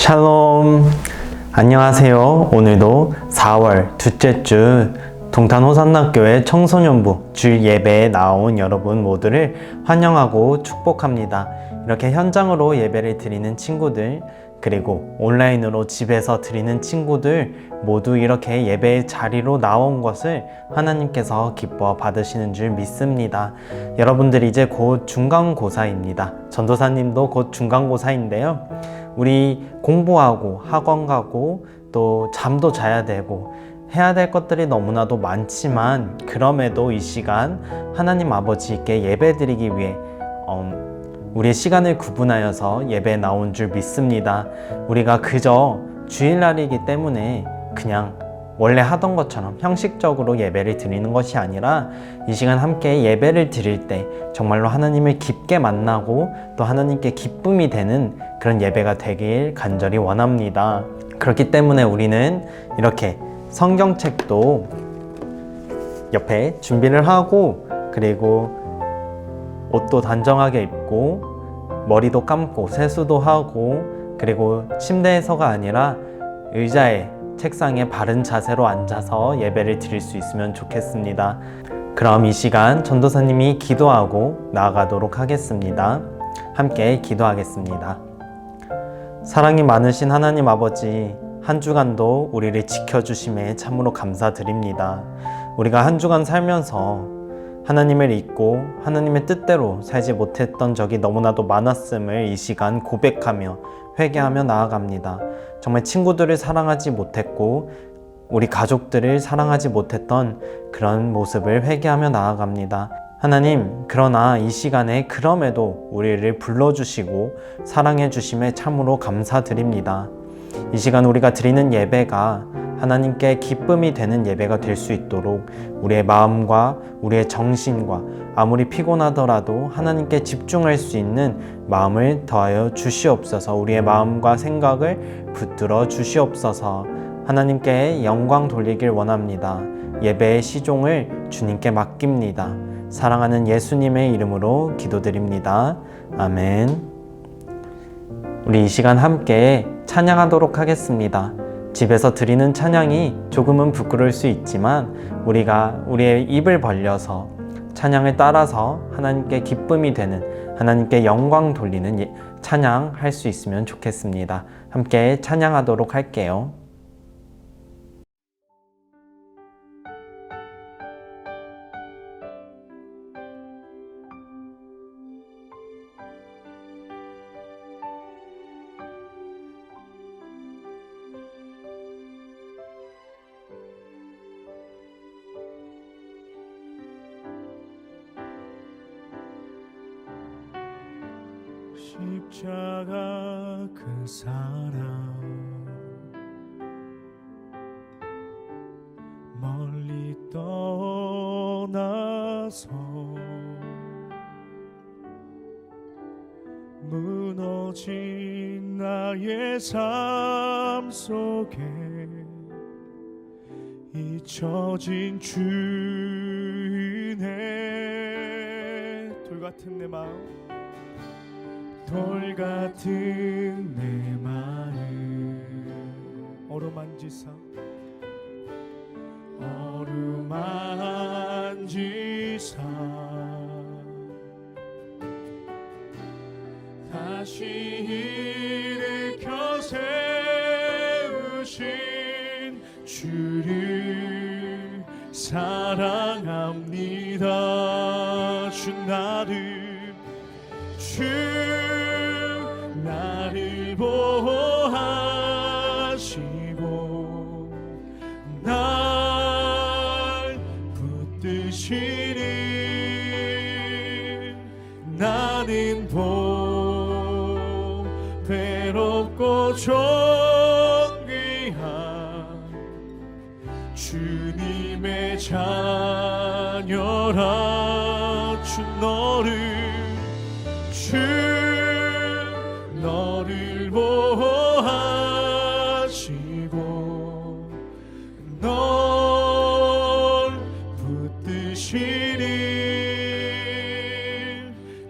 샬롬. 안녕하세요. 오늘도 4월 둘째 주 동탄 호산나교회 청소년부 주일 예배에 나온 여러분 모두를 환영하고 축복합니다. 이렇게 현장으로 예배를 드리는 친구들, 그리고 온라인으로 집에서 드리는 친구들 모두 이렇게 예배의 자리로 나온 것을 하나님께서 기뻐 받으시는 줄 믿습니다. 여러분들이 이제 곧 중간고사입니다. 전도사님도 곧 중간고사인데요. 우리 공부하고 학원 가고 또 잠도 자야 되고 해야 될 것들이 너무나도 많지만, 그럼에도 이 시간 하나님 아버지께 예배 드리기 위해 우리의 시간을 구분하여서 예배에 나온 줄 믿습니다. 우리가 그저 주일날이기 때문에 그냥 원래 하던 것처럼 형식적으로 예배를 드리는 것이 아니라, 이 시간 함께 예배를 드릴 때 정말로 하나님을 깊게 만나고 또 하나님께 기쁨이 되는 그런 예배가 되길 간절히 원합니다. 그렇기 때문에 우리는 이렇게 성경책도 옆에 준비를 하고, 그리고 옷도 단정하게 입고 머리도 감고 세수도 하고, 그리고 침대에서가 아니라 의자에 책상에 바른 자세로 앉아서 예배를 드릴 수 있으면 좋겠습니다. 그럼 이 시간 전도사님이 기도하고 나아가도록 하겠습니다. 함께 기도하겠습니다. 사랑이 많으신 하나님 아버지, 한 주간도 우리를 지켜주심에 참으로 감사드립니다. 우리가 한 주간 살면서 하나님을 잊고 하나님의 뜻대로 살지 못했던 적이 너무나도 많았음을 이 시간 고백하며 회개하며 나아갑니다. 정말 친구들을 사랑하지 못했고 우리 가족들을 사랑하지 못했던 그런 모습을 회개하며 나아갑니다. 하나님, 그러나 이 시간에 그럼에도 우리를 불러주시고 사랑해 주심에 참으로 감사드립니다. 이 시간 우리가 드리는 예배가 하나님께 기쁨이 되는 예배가 될 수 있도록 우리의 마음과 우리의 정신과 아무리 피곤하더라도 하나님께 집중할 수 있는 마음을 더하여 주시옵소서. 우리의 마음과 생각을 붙들어 주시옵소서. 하나님께 영광 돌리길 원합니다. 예배의 시종을 주님께 맡깁니다. 사랑하는 예수님의 이름으로 기도드립니다. 아멘. 우리 이 시간 함께 찬양하도록 하겠습니다. 집에서 드리는 찬양이 조금은 부끄러울 수 있지만 우리가 우리의 입을 벌려서 찬양을 따라서 하나님께 기쁨이 되는, 하나님께 영광 돌리는 찬양 할 수 있으면 좋겠습니다. 함께 찬양하도록 할게요. 십자가 그 사랑 멀리 떠나서 무너진 나의 삶 속에 잊혀진 주의 돌같은 내 마음, 돌같은 내 마음 어루만지사 다시 일으켜 세우신 주를 사랑합니다. 주 나를 보호하시고 날 붙드시니 나는 괴롭고 존귀한 주님의 자녀라. 너를 보호하시고 널 붙드시니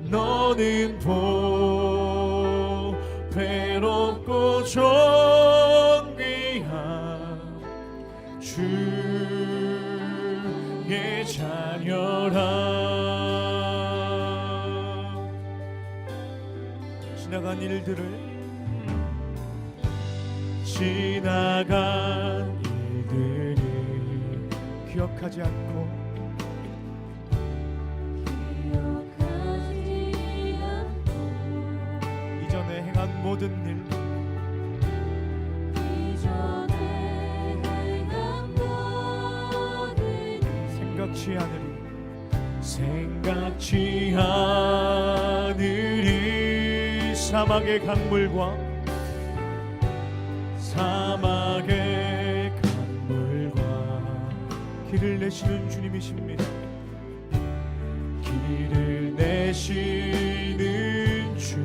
너는 괴롭고 자녀라. 지나간 일들을 지나간 일들을 기억하지 않고 이전에 행한 모든 일 생각지 않으리. 사막의 강물과 길을 내시는 주님이십니다. 길을 내시는 주,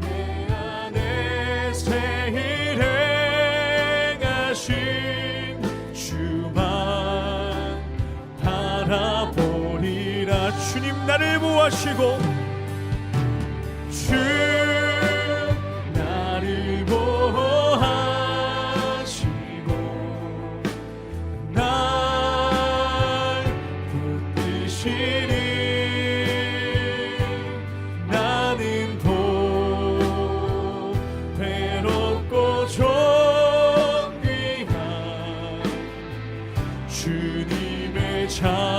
내 안에 새 일 행하신 주만 바라보리라. 주님 나를 보호하시고 주 나를 보호하시고 날 붙드시니 나는 도 외롭고 존귀한 주님의 자녀라.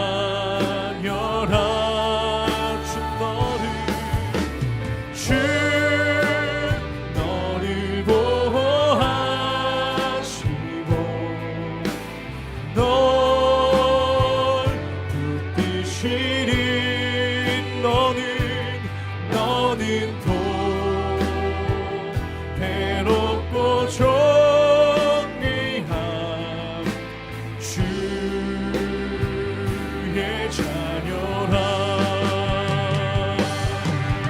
너는 도 괴롭고 존귀한 주의 자녀라.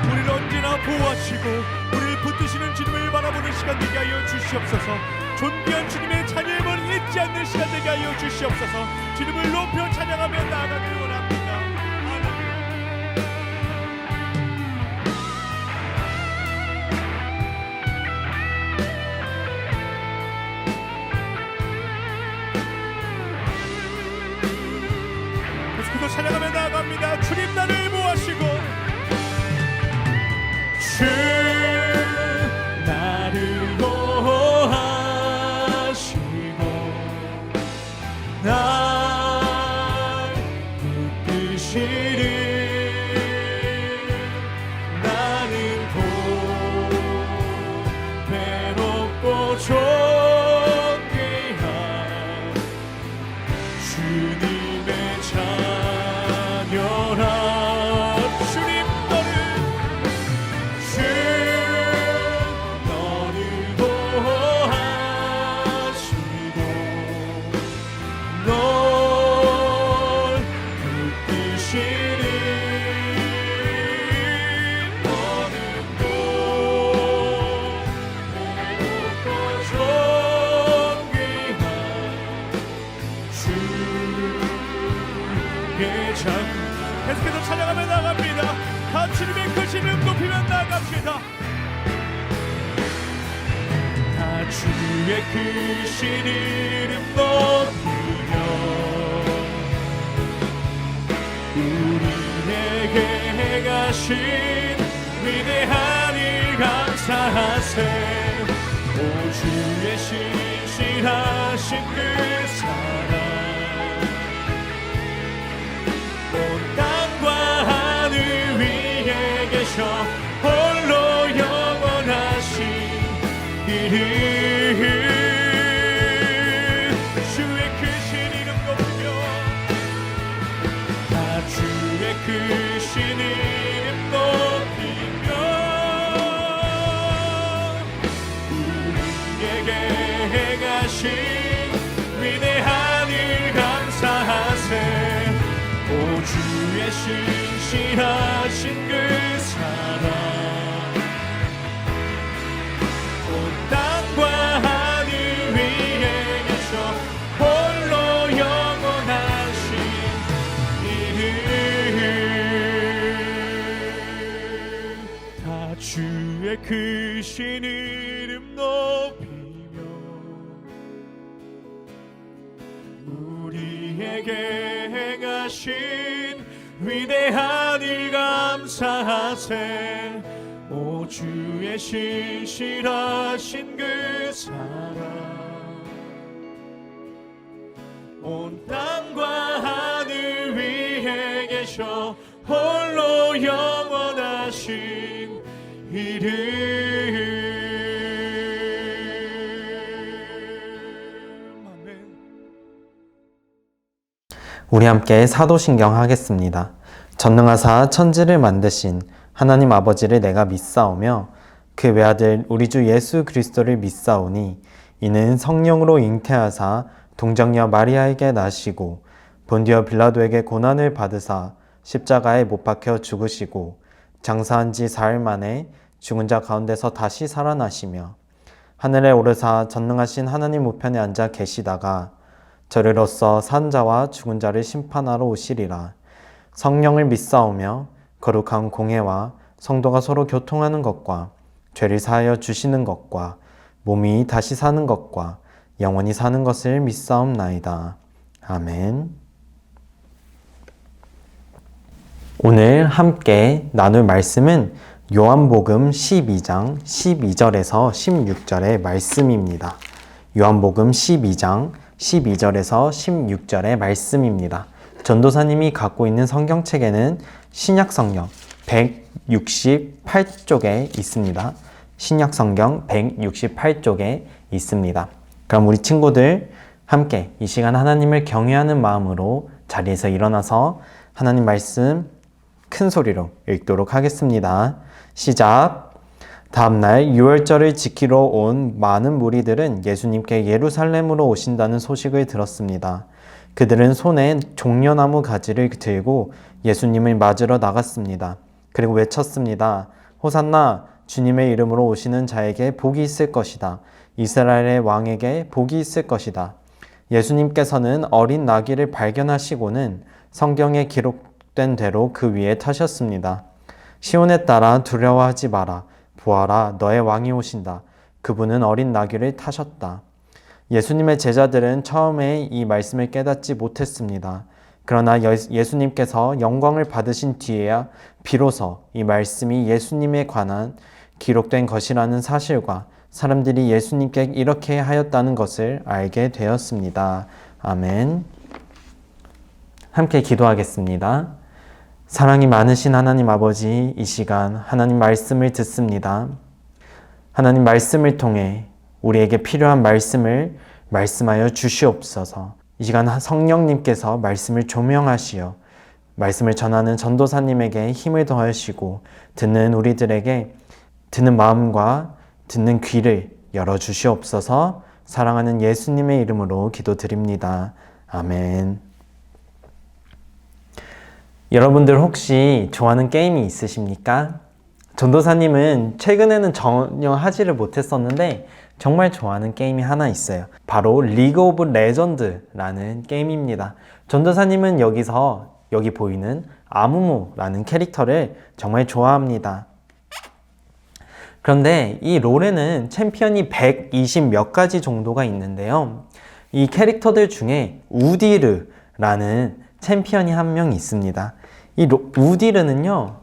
우리를 언제나 보호하시고 우리를 붙드시는 주님을 바라보는 시간 되게 하여 주시옵소서. 존귀한 주님의 자녀임을 잊지 않는 시간 되게 하여 주시옵소서. 주님을 높여 찬양하며 나아가길 원합니다. 찬양하며 나아갑니다. 주님 나를 보호하시고 주 나를 보호하시고 날 붙드시리. 나는 도 괴롭고 존귀한 주님의 주님 너를 보호하시고 널 붙드시리. 너는 도 외롭고 존귀한 주의 자녀. 계속해서 찬양하며 나갑니다. 다 주님의 크신 이름 높이며 나갑시다. 다 주의 크신 이름 높이며 우리에게 행하신 위대한 일 감사하세. 오 주의 신실하신 그 사랑 온 땅과 하늘 위에 계셔 홀로 영원하신 이름. 주의 크신 이름 높이며 다 주의 크신 이름 높이며 우리에게 행하신 위대한 일 감사하세. 오 주의 신실하신 그 사랑 온 땅과 하늘 위에 계셔 홀로 영원하신 이름. 다 주의 크신 그 이름 높이며 다 주의 크신 이름 높이며 우리에게 행하신 위대한 일 감사하세. 오 주의 신실하신 그 사랑 온 땅과 하늘 위에 계셔 홀로 영원하신 이름. 다 주의 크신 이름 높이며 다 주의 크신 이름 높이며 우리에게 행하신 위대한 일 감사하세. 오 주의 신실하신 그 사랑 온 땅과 하늘 위에 계셔 홀로 영원하신 이름. 다 주의 크신 이름 높이며 우리에게 행하신 위대한 일 감사하세. 오 주의 신실하신 그 사랑 온 땅과 하늘 위에 계셔 홀로 영원하신 이름. 우리 함께 사도신경 하겠습니다. 전능하사 천지를 만드신 하나님 아버지를 내가 믿사오며 그 외아들 우리 주 예수 그리스도를 믿사오니 이는 성령으로 잉태하사 동정녀 마리아에게 나시고 본디오 빌라도에게 고난을 받으사 십자가에 못 박혀 죽으시고 장사한 지 사흘 만에 죽은 자 가운데서 다시 살아나시며 하늘에 오르사 전능하신 하나님 우편에 앉아 계시다가 저리로서 산 자와 죽은 자를 심판하러 오시리라. 성령을 믿사오며 거룩한 공회와 성도가 서로 교통하는 것과 죄를 사하여 주시는 것과 몸이 다시 사는 것과 영원히 사는 것을 믿사옵나이다. 아멘. 오늘 함께 나눌 말씀은 요한복음 12장 12절에서 16절의 말씀입니다. 요한복음 12장 12절에서 16절의 말씀입니다. 전도사님이 갖고 있는 성경책에는 신약성경 168쪽에 있습니다. 신약성경 168쪽에 있습니다. 그럼 우리 친구들 함께 이 시간 하나님을 경외하는 마음으로 자리에서 일어나서 하나님 말씀 큰 소리로 읽도록 하겠습니다. 시작! 다음날 유월절을 지키러 온 많은 무리들은 예수님께 예루살렘으로 오신다는 소식을 들었습니다. 그들은 손에 종려나무 가지를 들고 예수님을 맞으러 나갔습니다. 그리고 외쳤습니다. 호산나! 주님의 이름으로 오시는 자에게 복이 있을 것이다. 이스라엘의 왕에게 복이 있을 것이다. 예수님께서는 어린 나귀를 발견하시고는 성경에 기록된 대로 그 위에 타셨습니다. 시온에 따라 두려워하지 마라. 보아라, 너의 왕이 오신다. 그분은 어린 나귀를 타셨다. 예수님의 제자들은 처음에 이 말씀을 깨닫지 못했습니다. 그러나 예수님께서 영광을 받으신 뒤에야 비로소 이 말씀이 예수님에 관한 기록된 것이라는 사실과 사람들이 예수님께 이렇게 하였다는 것을 알게 되었습니다. 아멘. 함께 기도하겠습니다. 사랑이 많으신 하나님 아버지, 이 시간 하나님 말씀을 듣습니다. 하나님 말씀을 통해 우리에게 필요한 말씀을 말씀하여 주시옵소서. 이 시간 성령님께서 말씀을 조명하시어 말씀을 전하는 전도사님에게 힘을 더하시고 듣는 우리들에게 듣는 마음과 듣는 귀를 열어주시옵소서. 사랑하는 예수님의 이름으로 기도드립니다. 아멘. 여러분들 혹시 좋아하는 게임이 있으십니까? 전도사님은 최근에는 전혀 하지를 못했었는데 정말 좋아하는 게임이 하나 있어요. 바로 리그 오브 레전드라는 게임입니다. 전도사님은 여기 보이는 아무무라는 캐릭터를 정말 좋아합니다. 그런데 이 롤에는 챔피언이 120 몇 가지 정도가 있는데요. 이 캐릭터들 중에 우디르라는 챔피언이 한 명 있습니다. 이 우디르는요,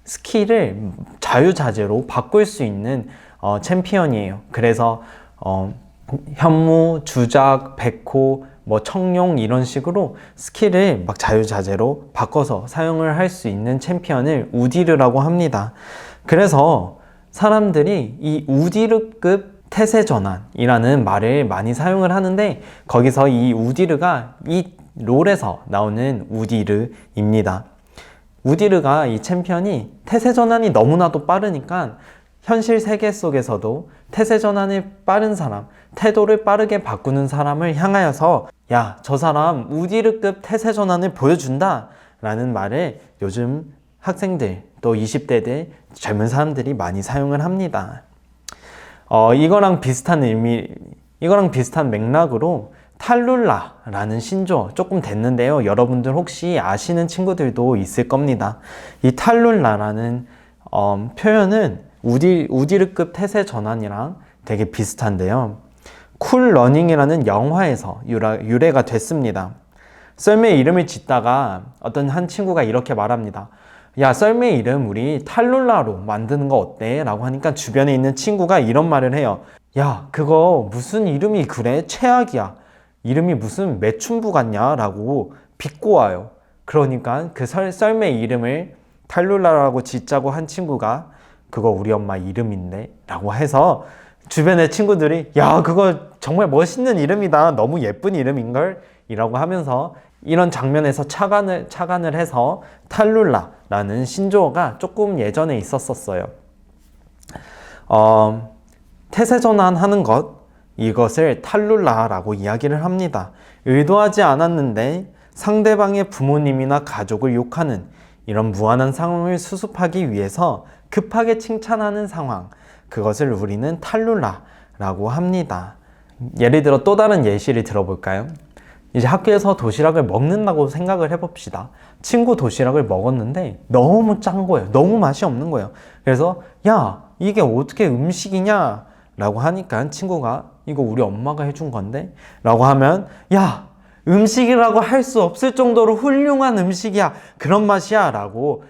스킬을 자유자재로 바꿀 수 있는 챔피언이에요. 그래서 현무, 주작, 백호, 청룡 이런 식으로 스킬을 막 자유자재로 바꿔서 사용을 할 수 있는 챔피언을 우디르라고 합니다. 그래서 사람들이 이 우디르급 태세전환이라는 말을 많이 사용을 하는데 거기서 이 우디르가 이 롤에서 나오는 우디르입니다. 우디르가 이 챔피언이 태세전환이 너무나도 빠르니까 현실 세계 속에서도 태세전환이 빠른 사람, 태도를 빠르게 바꾸는 사람을 향하여서 야, 저 사람 우디르급 태세전환을 보여준다 라는 말을 요즘 학생들 또 20대들 젊은 사람들이 많이 사용을 합니다. 이거랑 비슷한 맥락으로 탈룰라라는 신조 조금 됐는데요. 여러분들 혹시 아시는 친구들도 있을 겁니다. 이 탈룰라라는 표현은 우디르급 태세 전환이랑 되게 비슷한데요. 쿨 러닝이라는 영화에서 유래가 됐습니다. 썰매의 이름을 짓다가 어떤 한 친구가 이렇게 말합니다. 야, 썰매 이름 우리 탈룰라로 만드는 거 어때? 라고 하니까 주변에 있는 친구가 이런 말을 해요. 야, 그거 무슨 이름이 그래? 최악이야. 이름이 무슨 매춘부 같냐? 라고 비꼬아요. 그러니까 그 썰매 이름을 탈룰라라고 짓자고 한 친구가 그거 우리 엄마 이름인데? 라고 해서 주변의 친구들이 야, 그거 정말 멋있는 이름이다. 너무 예쁜 이름인걸? 이라고 하면서 이런 장면에서 착안을 해서 탈룰라라는 신조어가 조금 예전에 있었어요. 태세전환하는 것, 이것을 탈룰라라고 이야기를 합니다. 의도하지 않았는데 상대방의 부모님이나 가족을 욕하는 이런 무한한 상황을 수습하기 위해서 급하게 칭찬하는 상황, 그것을 우리는 탈룰라라고 합니다. 예를 들어 또 다른 예시를 들어볼까요? 이제 학교에서 도시락을 먹는다고 생각을 해봅시다. 친구 도시락을 먹었는데 너무 짠 거예요. 너무 맛이 없는 거예요. 그래서 야, 이게 어떻게 음식이냐? 라고 하니까 친구가 이거 우리 엄마가 해준 건데? 라고 하면 야, 음식이라고 할 수 없을 정도로 훌륭한 음식이야. 그런 맛이야. 라고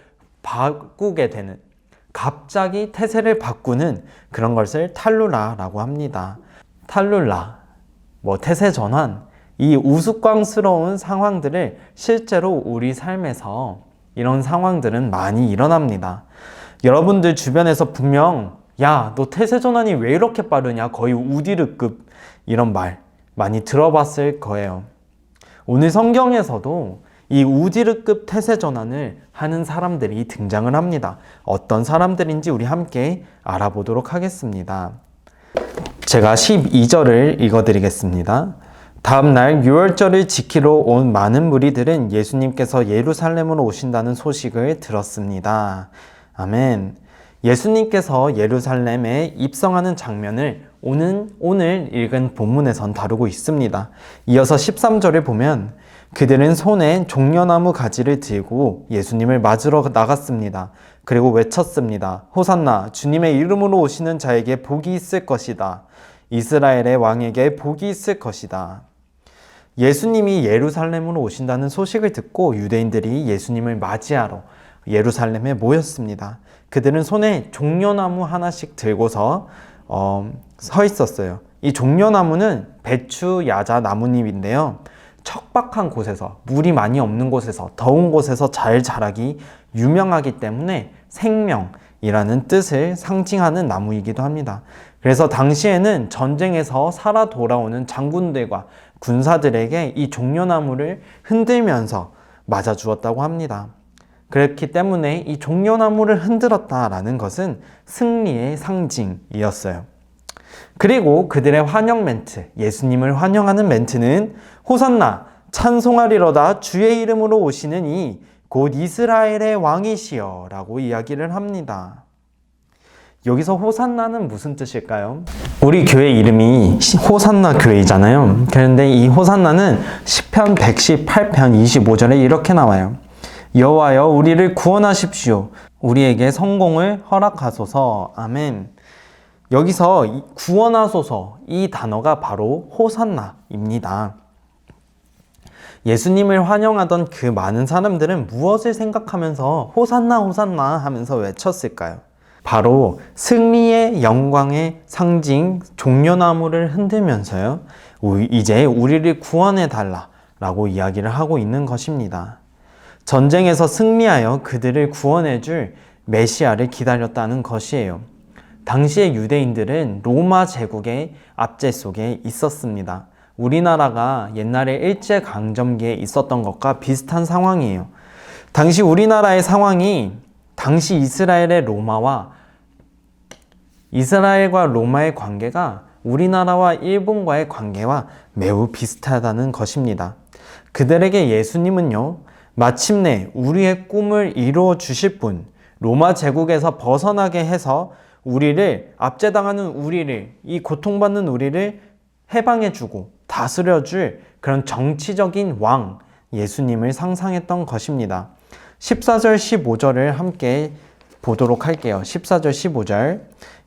바꾸게 되는, 갑자기 태세를 바꾸는 그런 것을 탈룰라라고 합니다. 탈룰라, 태세 전환, 이 우스꽝스러운 상황들을 실제로 우리 삶에서 이런 상황들은 많이 일어납니다. 여러분들 주변에서 분명 야, 너 태세 전환이 왜 이렇게 빠르냐? 거의 우디르급 이런 말 많이 들어봤을 거예요. 오늘 성경에서도 이 우디르급 태세 전환을 하는 사람들이 등장을 합니다. 어떤 사람들인지 우리 함께 알아보도록 하겠습니다. 제가 12절을 읽어드리겠습니다. 다음날 유월절을 지키러 온 많은 무리들은 예수님께서 예루살렘으로 오신다는 소식을 들었습니다. 아멘. 예수님께서 예루살렘에 입성하는 장면을 오늘 읽은 본문에선 다루고 있습니다. 이어서 13절을 보면 그들은 손에 종려나무 가지를 들고 예수님을 맞으러 나갔습니다. 그리고 외쳤습니다. 호산나, 주님의 이름으로 오시는 자에게 복이 있을 것이다. 이스라엘의 왕에게 복이 있을 것이다. 예수님이 예루살렘으로 오신다는 소식을 듣고 유대인들이 예수님을 맞이하러 예루살렘에 모였습니다. 그들은 손에 종려나무 하나씩 들고서 서 있었어요. 이 종려나무는 배추, 야자, 나뭇잎인데요. 척박한 곳에서, 물이 많이 없는 곳에서, 더운 곳에서 잘 자라기 유명하기 때문에 생명이라는 뜻을 상징하는 나무이기도 합니다. 그래서 당시에는 전쟁에서 살아 돌아오는 장군들과 군사들에게 이 종려나무를 흔들면서 맞아주었다고 합니다. 그렇기 때문에 이 종려나무를 흔들었다라는 것은 승리의 상징이었어요. 그리고 그들의 환영 멘트, 예수님을 환영하는 멘트는 호산나, 찬송하리로다 주의 이름으로 오시는 이 곧 이스라엘의 왕이시여 라고 이야기를 합니다. 여기서 호산나는 무슨 뜻일까요? 우리 교회 이름이 호산나 교회이잖아요. 그런데 이 호산나는 시편 118편 25절에 이렇게 나와요. 여호와여 우리를 구원하십시오. 우리에게 성공을 허락하소서. 아멘. 여기서 구원하소서 이 단어가 바로 호산나입니다. 예수님을 환영하던 그 많은 사람들은 무엇을 생각하면서 호산나 호산나 하면서 외쳤을까요? 바로 승리의 영광의 상징 종려나무를 흔들면서요. 이제 우리를 구원해 달라라고 이야기를 하고 있는 것입니다. 전쟁에서 승리하여 그들을 구원해 줄 메시아를 기다렸다는 것이에요. 당시의 유대인들은 로마 제국의 압제 속에 있었습니다. 우리나라가 옛날에 일제강점기에 있었던 것과 비슷한 상황이에요. 당시 우리나라의 상황이 당시 이스라엘과 로마의 관계가 우리나라와 일본과의 관계와 매우 비슷하다는 것입니다. 그들에게 예수님은요, 마침내 우리의 꿈을 이루어 주실 분, 로마 제국에서 벗어나게 해서 우리를, 압제당하는 우리를, 이 고통받는 우리를 해방해주고 다스려줄 그런 정치적인 왕, 예수님을 상상했던 것입니다. 14절, 15절을 함께 보도록 할게요. 14절, 15절.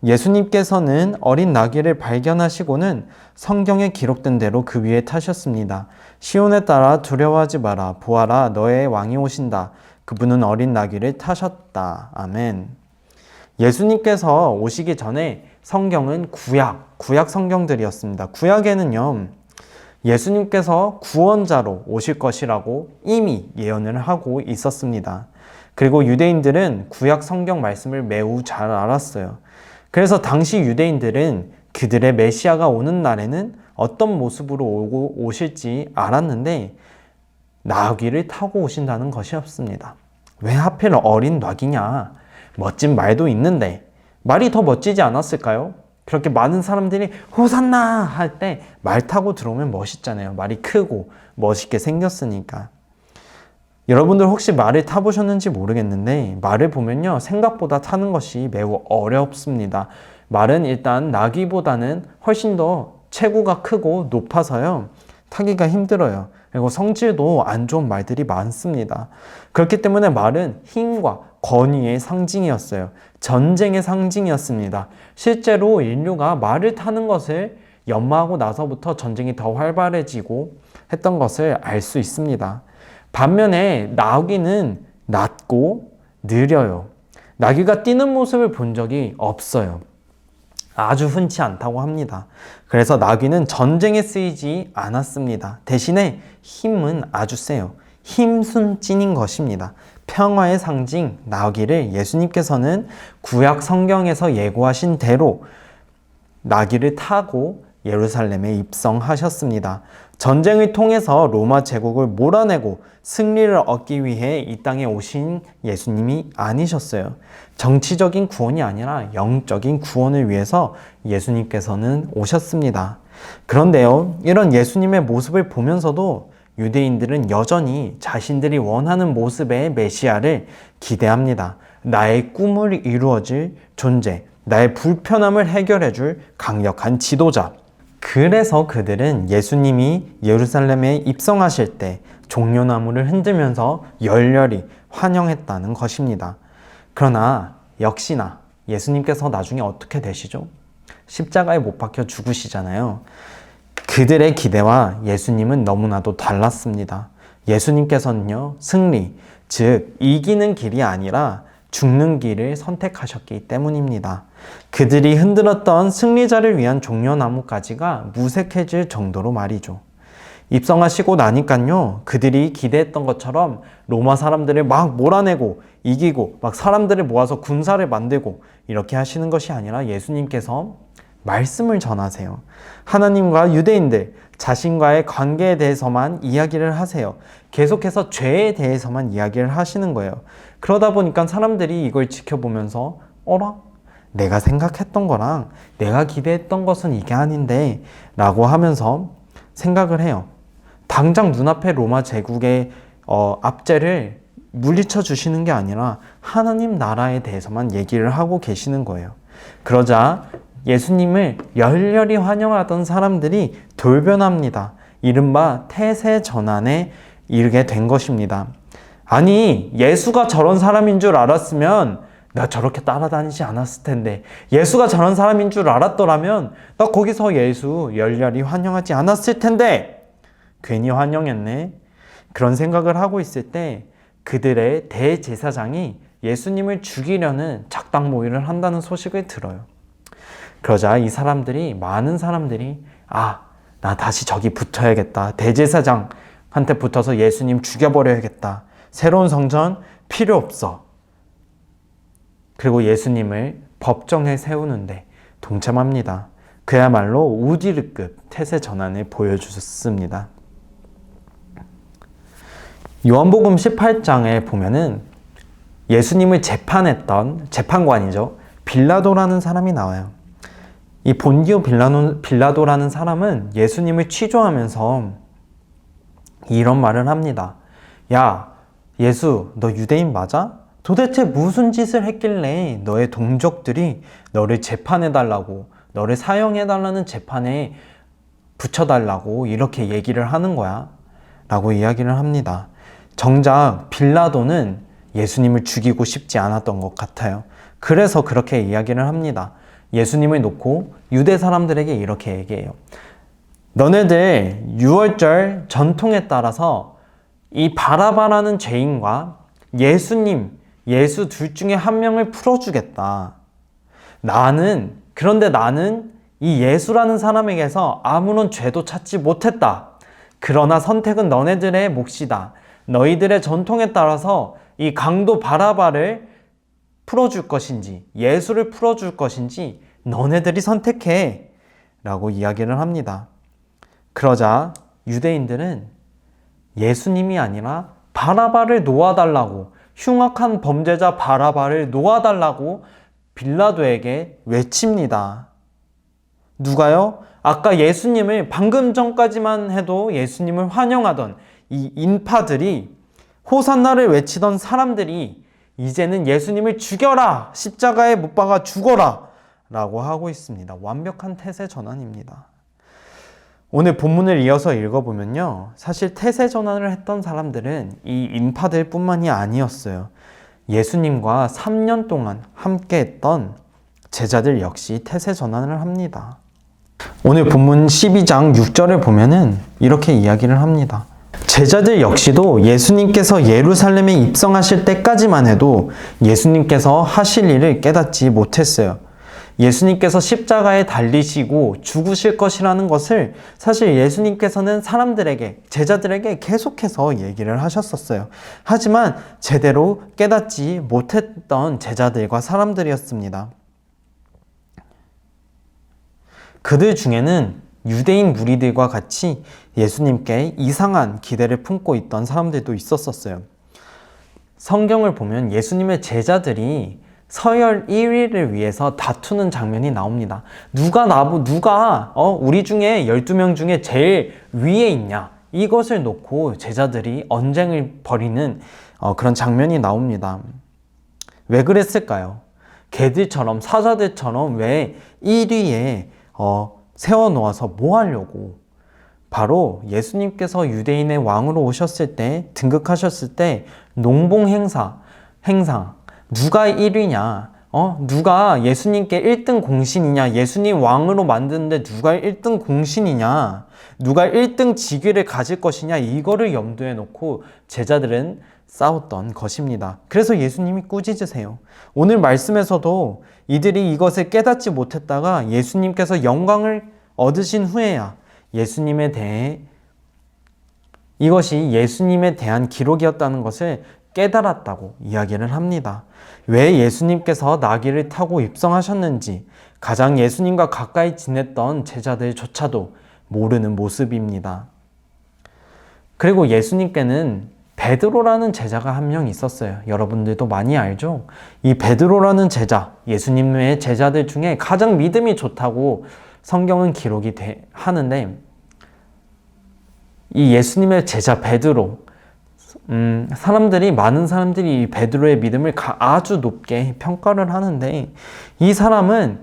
예수님께서는 어린 나귀를 발견하시고는 성경에 기록된 대로 그 위에 타셨습니다. 시온에 따라 두려워하지 마라. 보아라, 너의 왕이 오신다. 그분은 어린 나귀를 타셨다. 아멘. 예수님께서 오시기 전에 성경은 구약 성경들이었습니다. 구약에는요, 예수님께서 구원자로 오실 것이라고 이미 예언을 하고 있었습니다. 그리고 유대인들은 구약 성경 말씀을 매우 잘 알았어요. 그래서 당시 유대인들은 그들의 메시아가 오는 날에는 어떤 모습으로 오실지 알았는데 나귀를 타고 오신다는 것이었습니다. 왜 하필 어린 나귀냐? 멋진 말도 있는데 말이 더 멋지지 않았을까요? 그렇게 많은 사람들이 호산나 할 때 말 타고 들어오면 멋있잖아요. 말이 크고 멋있게 생겼으니까. 여러분들 혹시 말을 타보셨는지 모르겠는데 말을 보면요, 생각보다 타는 것이 매우 어렵습니다. 말은 일단 나귀보다는 훨씬 더 체구가 크고 높아서요, 타기가 힘들어요. 그리고 성질도 안 좋은 말들이 많습니다. 그렇기 때문에 말은 힘과 권위의 상징이었어요. 전쟁의 상징이었습니다. 실제로 인류가 말을 타는 것을 연마하고 나서부터 전쟁이 더 활발해지고 했던 것을 알 수 있습니다. 반면에 나귀는 낮고 느려요. 나귀가 뛰는 모습을 본 적이 없어요. 아주 흔치 않다고 합니다. 그래서 나귀는 전쟁에 쓰이지 않았습니다. 대신에 힘은 아주 세요. 힘순찐인 것입니다. 평화의 상징 나귀를 예수님께서는 구약 성경에서 예고하신 대로 나귀를 타고 예루살렘에 입성하셨습니다. 전쟁을 통해서 로마 제국을 몰아내고 승리를 얻기 위해 이 땅에 오신 예수님이 아니셨어요. 정치적인 구원이 아니라 영적인 구원을 위해서 예수님께서는 오셨습니다. 그런데요, 이런 예수님의 모습을 보면서도 유대인들은 여전히 자신들이 원하는 모습의 메시아를 기대합니다. 나의 꿈을 이루어질 존재, 나의 불편함을 해결해줄 강력한 지도자. 그래서 그들은 예수님이 예루살렘에 입성하실 때 종려나무를 흔들면서 열렬히 환영했다는 것입니다. 그러나 역시나 예수님께서 나중에 어떻게 되시죠? 십자가에 못 박혀 죽으시잖아요. 그들의 기대와 예수님은 너무나도 달랐습니다. 예수님께서는요, 승리, 즉 이기는 길이 아니라 죽는 길을 선택하셨기 때문입니다. 그들이 흔들었던 승리자를 위한 종려나무까지가 무색해질 정도로 말이죠. 입성하시고 나니까요, 그들이 기대했던 것처럼 로마 사람들을 막 몰아내고 이기고 막 사람들을 모아서 군사를 만들고 이렇게 하시는 것이 아니라 예수님께서 말씀을 전하세요. 하나님과 유대인들, 자신과의 관계에 대해서만 이야기를 하세요. 계속해서 죄에 대해서만 이야기를 하시는 거예요. 그러다 보니까 사람들이 이걸 지켜보면서 어라? 내가 생각했던 거랑 내가 기대했던 것은 이게 아닌데 라고 하면서 생각을 해요. 당장 눈앞에 로마 제국의 압제를 물리쳐 주시는 게 아니라 하나님 나라에 대해서만 얘기를 하고 계시는 거예요. 그러자 예수님을 열렬히 환영하던 사람들이 돌변합니다. 이른바 태세 전환에 이르게 된 것입니다. 아니, 예수가 저런 사람인 줄 알았으면 나 저렇게 따라다니지 않았을 텐데, 예수가 저런 사람인 줄 알았더라면 나 거기서 예수 열렬히 환영하지 않았을 텐데, 괜히 환영했네. 그런 생각을 하고 있을 때 그들의 대제사장이 예수님을 죽이려는 작당 모의를 한다는 소식을 들어요. 그러자 이 사람들이, 많은 사람들이 나 다시 저기 붙어야겠다. 대제사장한테 붙어서 예수님 죽여버려야겠다. 새로운 성전 필요 없어. 그리고 예수님을 법정에 세우는데 동참합니다. 그야말로 우디르급 태세 전환을 보여주셨습니다. 요한복음 18장에 보면은 예수님을 재판했던 재판관이죠. 빌라도라는 사람이 나와요. 이 본디오 빌라도라는 사람은 예수님을 취조하면서 이런 말을 합니다. 야, 예수, 너 유대인 맞아? 도대체 무슨 짓을 했길래 너의 동족들이 너를 재판해달라고, 너를 사형해달라는 재판에 붙여달라고 이렇게 얘기를 하는 거야? 라고 이야기를 합니다. 정작 빌라도는 예수님을 죽이고 싶지 않았던 것 같아요. 그래서 그렇게 이야기를 합니다. 예수님을 놓고 유대 사람들에게 이렇게 얘기해요. 너네들 6월절 전통에 따라서 이 바라바라는 죄인과 예수님, 예수 둘 중에 한 명을 풀어주겠다. 그런데 나는 이 예수라는 사람에게서 아무런 죄도 찾지 못했다. 그러나 선택은 너네들의 몫이다. 너희들의 전통에 따라서 이 강도 바라바를 풀어줄 것인지 예수를 풀어줄 것인지 너네들이 선택해 라고 이야기를 합니다. 그러자 유대인들은 예수님이 아니라 바라바를 놓아달라고, 흉악한 범죄자 바라바를 놓아달라고 빌라도에게 외칩니다. 누가요? 아까 예수님을 방금 전까지만 해도 예수님을 환영하던 이 인파들이, 호산나를 외치던 사람들이 이제는 예수님을 죽여라! 십자가에 못 박아 죽어라! 라고 하고 있습니다. 완벽한 태세 전환입니다. 오늘 본문을 이어서 읽어보면요. 사실 태세 전환을 했던 사람들은 이 인파들 뿐만이 아니었어요. 예수님과 3년 동안 함께 했던 제자들 역시 태세 전환을 합니다. 오늘 본문 12장 6절을 보면은 이렇게 이야기를 합니다. 제자들 역시도 예수님께서 예루살렘에 입성하실 때까지만 해도 예수님께서 하실 일을 깨닫지 못했어요. 예수님께서 십자가에 달리시고 죽으실 것이라는 것을 사실 예수님께서는 사람들에게, 제자들에게 계속해서 얘기를 하셨었어요. 하지만 제대로 깨닫지 못했던 제자들과 사람들이었습니다. 그들 중에는 유대인 무리들과 같이 예수님께 이상한 기대를 품고 있던 사람들도 있었어요. 성경을 보면 예수님의 제자들이 서열 1위를 위해서 다투는 장면이 나옵니다. 누가 우리 중에 12명 중에 제일 위에 있냐, 이것을 놓고 제자들이 언쟁을 벌이는 그런 장면이 나옵니다. 왜 그랬을까요? 걔들처럼, 사자들처럼 왜 1위에 세워놓아서 뭐 하려고? 바로 예수님께서 유대인의 왕으로 오셨을 때, 등극하셨을 때 농봉 행상, 누가 1위냐? 누가 예수님께 1등 공신이냐? 예수님 왕으로 만드는데 누가 1등 공신이냐? 누가 1등 직위를 가질 것이냐? 이거를 염두에 놓고 제자들은 싸웠던 것입니다. 그래서 예수님이 꾸짖으세요. 오늘 말씀에서도 이들이 이것을 깨닫지 못했다가 예수님께서 영광을 얻으신 후에야 예수님에 대해, 이것이 예수님에 대한 기록이었다는 것을 깨달았다고 이야기를 합니다. 왜 예수님께서 나귀를 타고 입성하셨는지 가장 예수님과 가까이 지냈던 제자들조차도 모르는 모습입니다. 그리고 예수님께는 베드로라는 제자가 한 명 있었어요. 여러분들도 많이 알죠? 이 베드로라는 제자, 예수님의 제자들 중에 가장 믿음이 좋다고 성경은 기록이 하는데, 이 예수님의 제자 베드로, 많은 사람들이 이 베드로의 믿음을 아주 높게 평가를 하는데, 이 사람은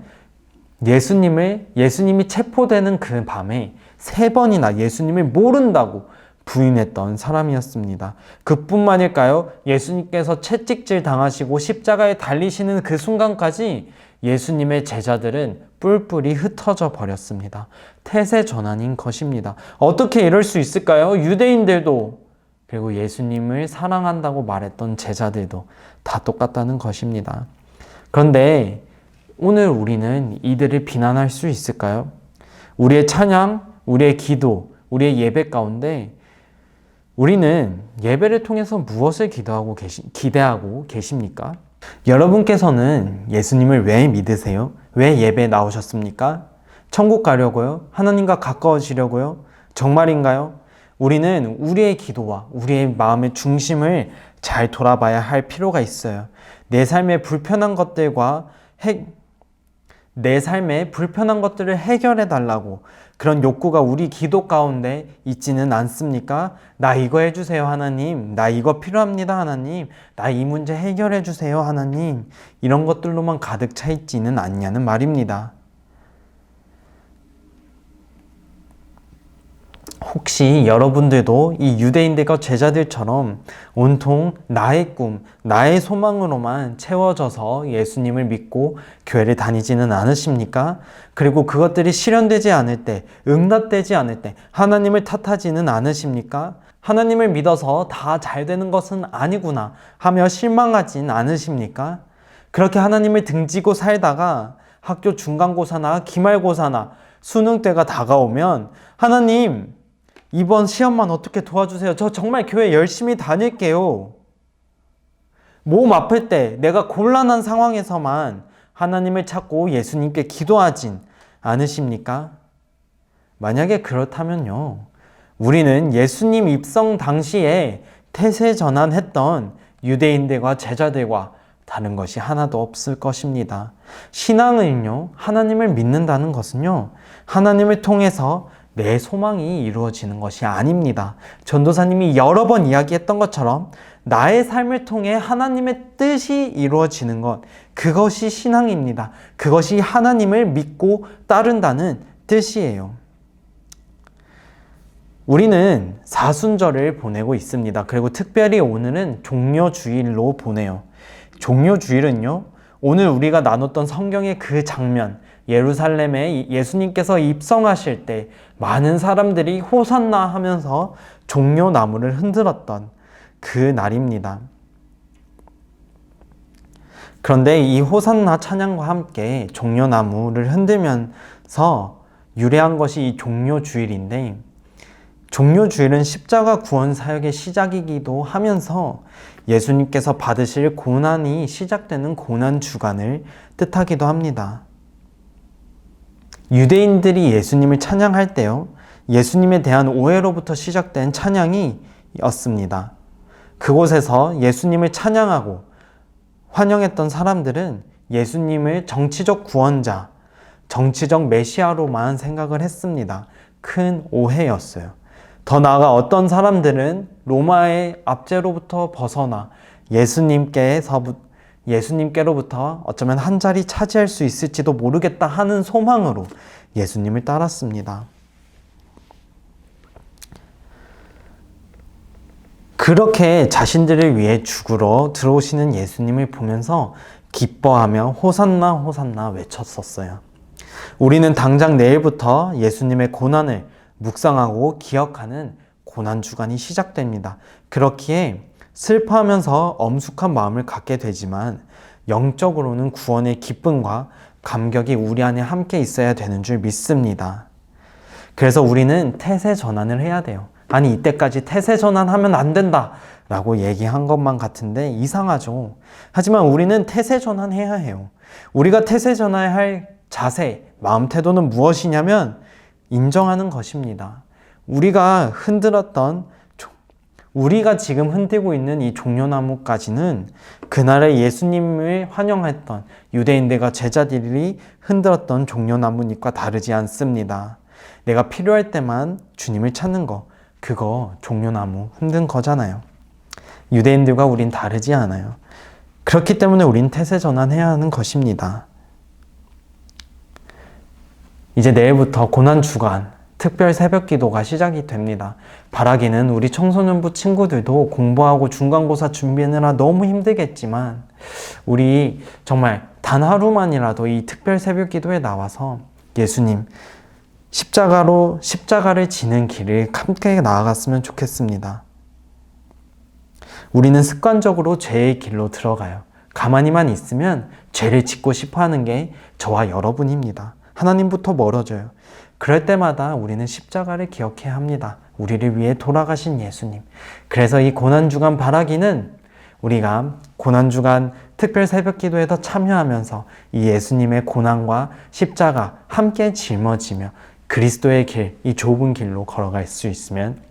예수님이 체포되는 그 밤에 3번이나 예수님을 모른다고 부인했던 사람이었습니다. 그뿐만일까요? 예수님께서 채찍질 당하시고 십자가에 달리시는 그 순간까지 예수님의 제자들은 뿔뿔이 흩어져 버렸습니다. 태세 전환인 것입니다. 어떻게 이럴 수 있을까요? 유대인들도, 그리고 예수님을 사랑한다고 말했던 제자들도 다 똑같다는 것입니다. 그런데 오늘 우리는 이들을 비난할 수 있을까요? 우리의 찬양, 우리의 기도, 우리의 예배 가운데 우리는 예배를 통해서 무엇을 기대하고 계십니까? 여러분께서는 예수님을 왜 믿으세요? 왜 예배에 나오셨습니까? 천국 가려고요? 하나님과 가까워지려고요? 정말인가요? 우리는 우리의 기도와 우리의 마음의 중심을 잘 돌아봐야 할 필요가 있어요. 내 삶의 불편한 것들을 해결해 달라고, 그런 욕구가 우리 기도 가운데 있지는 않습니까? 나 이거 해주세요 하나님, 나 이거 필요합니다 하나님, 나 이 문제 해결해 주세요 하나님, 이런 것들로만 가득 차 있지는 않냐는 말입니다. 혹시 여러분들도 이 유대인들과 제자들처럼 온통 나의 꿈, 나의 소망으로만 채워져서 예수님을 믿고 교회를 다니지는 않으십니까? 그리고 그것들이 실현되지 않을 때, 응답되지 않을 때 하나님을 탓하지는 않으십니까? 하나님을 믿어서 다 잘 되는 것은 아니구나 하며 실망하진 않으십니까? 그렇게 하나님을 등지고 살다가 학교 중간고사나 기말고사나 수능 때가 다가오면 하나님, 이번 시험만 어떻게 도와주세요. 저 정말 교회 열심히 다닐게요. 몸 아플 때 내가 곤란한 상황에서만 하나님을 찾고 예수님께 기도하진 않으십니까? 만약에 그렇다면요, 우리는 예수님 입성 당시에 태세전환했던 유대인들과 제자들과 다른 것이 하나도 없을 것입니다. 신앙은요, 하나님을 믿는다는 것은요, 하나님을 통해서 내 소망이 이루어지는 것이 아닙니다. 전도사님이 여러 번 이야기했던 것처럼 나의 삶을 통해 하나님의 뜻이 이루어지는 것, 그것이 신앙입니다. 그것이 하나님을 믿고 따른다는 뜻이에요. 우리는 사순절을 보내고 있습니다. 그리고 특별히 오늘은 종려주일로 보내요. 종려주일은요, 오늘 우리가 나눴던 성경의 그 장면, 예루살렘에 예수님께서 입성하실 때 많은 사람들이 호산나 하면서 종려나무를 흔들었던 그 날입니다. 그런데 이 호산나 찬양과 함께 종려나무를 흔들면서 유래한 것이 이 종려주일인데, 종려주일은 십자가 구원 사역의 시작이기도 하면서 예수님께서 받으실 고난이 시작되는 고난주간을 뜻하기도 합니다. 유대인들이 예수님을 찬양할 때요, 예수님에 대한 오해로부터 시작된 찬양이었습니다. 그곳에서 예수님을 찬양하고 환영했던 사람들은 예수님을 정치적 구원자, 정치적 메시아로만 생각을 했습니다. 큰 오해였어요. 더 나아가 어떤 사람들은 로마의 압제로부터 벗어나 예수님께로부터 어쩌면 한 자리 차지할 수 있을지도 모르겠다 하는 소망으로 예수님을 따랐습니다. 그렇게 자신들을 위해 죽으러 들어오시는 예수님을 보면서 기뻐하며 호산나 호산나 외쳤었어요. 우리는 당장 내일부터 예수님의 고난을 묵상하고 기억하는 고난주간이 시작됩니다. 그렇기에 슬퍼하면서 엄숙한 마음을 갖게 되지만 영적으로는 구원의 기쁨과 감격이 우리 안에 함께 있어야 되는 줄 믿습니다. 그래서 우리는 태세 전환을 해야 돼요. 아니, 이때까지 태세 전환하면 안 된다 라고 얘기한 것만 같은데 이상하죠. 하지만 우리는 태세 전환해야 해요. 우리가 태세 전환할 자세, 마음 태도는 무엇이냐면 인정하는 것입니다. 우리가 지금 흔들고 있는 이 종려나무까지는 그날의 예수님을 환영했던 유대인들과 제자들이 흔들었던 종려나무잎과 다르지 않습니다. 내가 필요할 때만 주님을 찾는 거, 그거 종려나무 흔든 거잖아요. 유대인들과 우린 다르지 않아요. 그렇기 때문에 우린 태세 전환해야 하는 것입니다. 이제 내일부터 고난주간 특별 새벽기도가 시작이 됩니다. 바라기는 우리 청소년부 친구들도 공부하고 중간고사 준비하느라 너무 힘들겠지만 우리 정말 단 하루만이라도 이 특별 새벽기도에 나와서 예수님 십자가를 지는 길을 함께 나아갔으면 좋겠습니다. 우리는 습관적으로 죄의 길로 들어가요. 가만히만 있으면 죄를 짓고 싶어 하는 게 저와 여러분입니다. 하나님부터 멀어져요. 그럴 때마다 우리는 십자가를 기억해야 합니다. 우리를 위해 돌아가신 예수님. 그래서 이 고난주간 바라기는 우리가 고난주간 특별 새벽기도에 더 참여하면서 이 예수님의 고난과 십자가 함께 짊어지며 그리스도의 길, 이 좁은 길로 걸어갈 수 있으면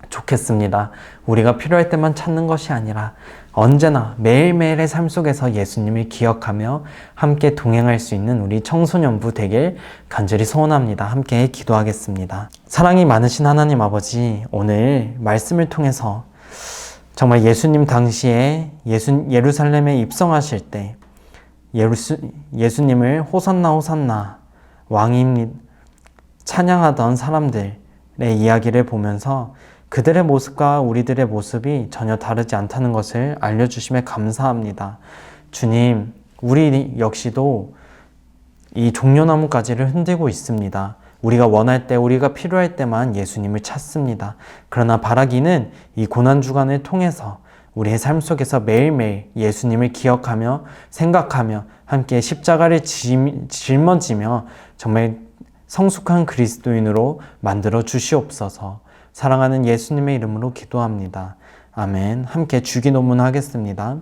좋겠습니다. 우리가 필요할 때만 찾는 것이 아니라 언제나 매일매일의 삶 속에서 예수님을 기억하며 함께 동행할 수 있는 우리 청소년부 되길 간절히 소원합니다. 함께 기도하겠습니다. 사랑이 많으신 하나님 아버지, 오늘 말씀을 통해서 정말 예수님 당시에 예루살렘에 입성하실 때 예수님을 호산나 호산나 왕입니다 찬양하던 사람들, 이야기를 보면서 그들의 모습과 우리들의 모습이 전혀 다르지 않다는 것을 알려주심에 감사합니다. 주님, 우리 역시도 이 종려나무 가지를 흔들고 있습니다. 우리가 원할 때, 우리가 필요할 때만 예수님을 찾습니다. 그러나 바라기는 이 고난주간을 통해서 우리의 삶 속에서 매일매일 예수님을 기억하며 생각하며 함께 십자가를 짊어지며 정말 성숙한 그리스도인으로 만들어 주시옵소서. 사랑하는 예수님의 이름으로 기도합니다. 아멘. 함께 주기도문 하겠습니다.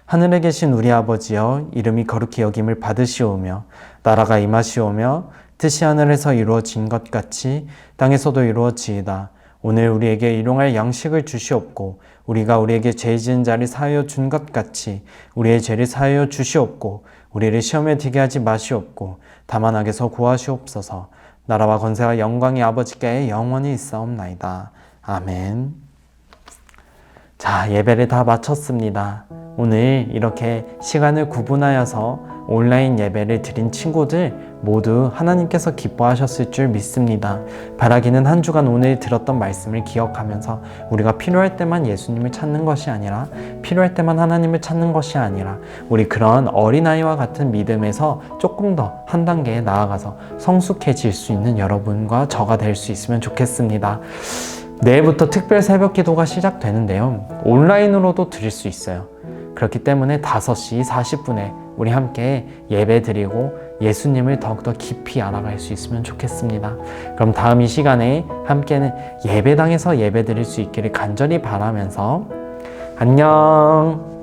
하늘에 계신 우리 아버지여, 이름이 거룩히 여김을 받으시오며 나라가 임하시오며 뜻이 하늘에서 이루어진 것 같이 땅에서도 이루어지이다. 오늘 우리에게 일용할 양식을 주시옵고 우리가 우리에게 죄 지은 자를 사하여 준 것 같이 우리의 죄를 사하여 주시옵고 우리를 시험에 들게 하지 마시옵고 다만 악에서 구하시옵소서. 나라와 권세와 영광이 아버지께 영원히 있사옵나이다. 아멘. 자, 예배를 다 마쳤습니다. 오늘 이렇게 시간을 구분하여서 온라인 예배를 드린 친구들 모두 하나님께서 기뻐하셨을 줄 믿습니다. 바라기는 한 주간 오늘 들었던 말씀을 기억하면서 우리가 필요할 때만 예수님을 찾는 것이 아니라 필요할 때만 하나님을 찾는 것이 아니라 우리 그런 어린아이와 같은 믿음에서 조금 더 한 단계 나아가서 성숙해질 수 있는 여러분과 저가 될 수 있으면 좋겠습니다. 내일부터 특별 새벽 기도가 시작되는데요. 온라인으로도 드릴 수 있어요. 그렇기 때문에 5시 40분에 우리 함께 예배 드리고 예수님을 더욱더 깊이 알아갈 수 있으면 좋겠습니다. 그럼 다음 이 시간에 함께는 예배당에서 예배 드릴 수 있기를 간절히 바라면서 안녕.